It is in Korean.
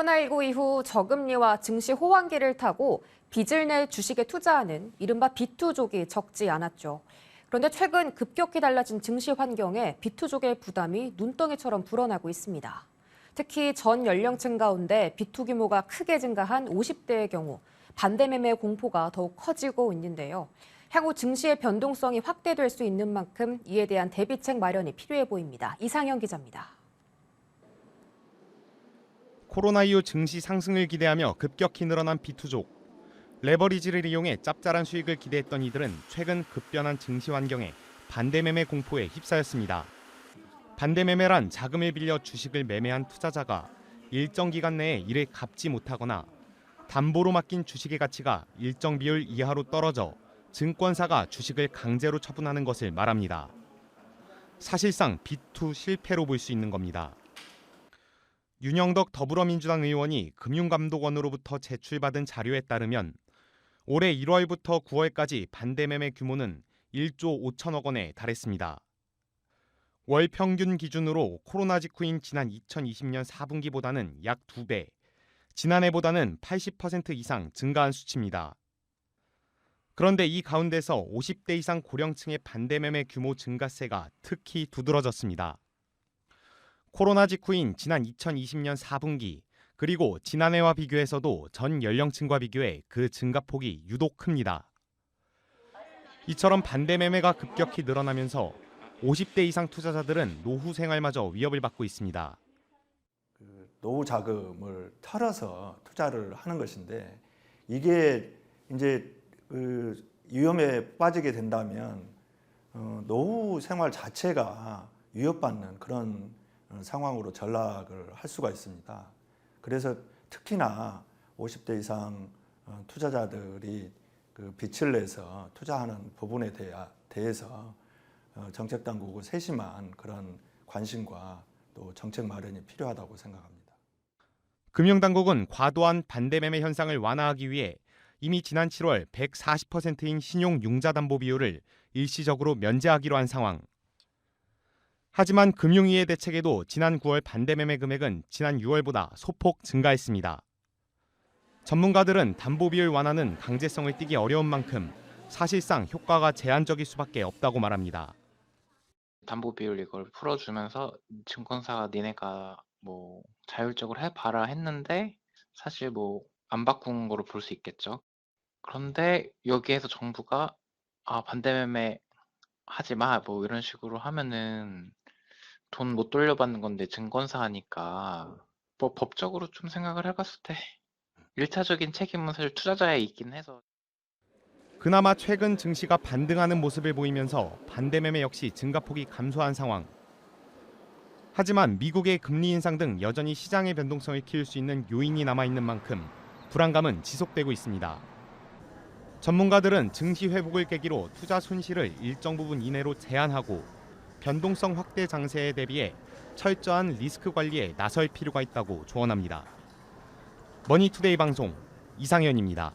코로나19 이후 저금리와 증시 호황기를 타고 빚을 내 주식에 투자하는 이른바 비투족이 적지 않았죠. 그런데 최근 급격히 달라진 증시 환경에 비투족의 부담이 눈덩이처럼 불어나고 있습니다. 특히 전 연령층 가운데 비투 규모가 크게 증가한 50대의 경우 반대 매매 공포가 더욱 커지고 있는데요. 향후 증시의 변동성이 확대될 수 있는 만큼 이에 대한 대비책 마련이 필요해 보입니다. 이상현 기자입니다. 코로나 이후 증시 상승을 기대하며 급격히 늘어난 비투족. 레버리지를 이용해 짭짤한 수익을 기대했던 이들은 최근 급변한 증시 환경에 반대 매매 공포에 휩싸였습니다. 반대 매매란 자금을 빌려 주식을 매매한 투자자가 일정 기간 내에 이를 갚지 못하거나 담보로 맡긴 주식의 가치가 일정 비율 이하로 떨어져 증권사가 주식을 강제로 처분하는 것을 말합니다. 사실상 비투 실패로 볼 수 있는 겁니다. 윤영덕 더불어민주당 의원이 금융감독원으로부터 제출받은 자료에 따르면 올해 1월부터 9월까지 반대 매매 규모는 1조 5천억 원에 달했습니다. 월 평균 기준으로 코로나 직후인 지난 2020년 4분기보다는 약 2배, 지난해보다는 80% 이상 증가한 수치입니다. 그런데 이 가운데서 50대 이상 고령층의 반대 매매 규모 증가세가 특히 두드러졌습니다. 코로나 직후인 지난 2020년 4분기, 그리고 지난해와 비교해서도 전 연령층과 비교해 그 증가폭이 유독 큽니다. 이처럼 반대 매매가 급격히 늘어나면서 50대 이상 투자자들은 노후 생활마저 위협을 받고 있습니다. 노후 자금을 털어서 투자를 하는 것인데 이게 이제 위험에 빠지게 된다면 노후 생활 자체가 위협받는 그런 상황으로 전락을 할 수가 있습니다. 그래서 특히나 50대 이상 투자자들이 빚을 내서 투자하는 부분에 대해서 정책당국의 세심한 그런 관심과 또 정책 마련이 필요하다고 생각합니다. 금융당국은 과도한 반대 매매 현상을 완화하기 위해 이미 지난 7월 140%인 신용 융자 담보 비율을 일시적으로 면제하기로 한 상황. 하지만 금융위의 대책에도 지난 9월 반대 매매 금액은 지난 6월보다 소폭 증가했습니다. 전문가들은 담보 비율 완화는 강제성을 띠기 어려운 만큼 사실상 효과가 제한적일 수밖에 없다고 말합니다. 담보 비율 이걸 풀어주면서 증권사가 니네가 뭐 자율적으로 해봐라 했는데 사실 뭐 안 바꾼 거로 볼 수 있겠죠. 그런데 여기에서 정부가 반대 매매 하지 마 뭐 이런 식으로 하면은 돈 못 돌려받는 건데 증권사 하니까 뭐 법적으로 좀 생각을 해봤을 때 1차적인 책임은 사실 투자자에 있긴 해서. 그나마 최근 증시가 반등하는 모습을 보이면서 반대 매매 역시 증가폭이 감소한 상황. 하지만 미국의 금리 인상 등 여전히 시장의 변동성을 키울 수 있는 요인이 남아있는 만큼 불안감은 지속되고 있습니다. 전문가들은 증시 회복을 계기로 투자 손실을 일정 부분 이내로 제한하고 변동성 확대 장세에 대비해 철저한 리스크 관리에 나설 필요가 있다고 조언합니다. 머니투데이 방송 이상현입니다.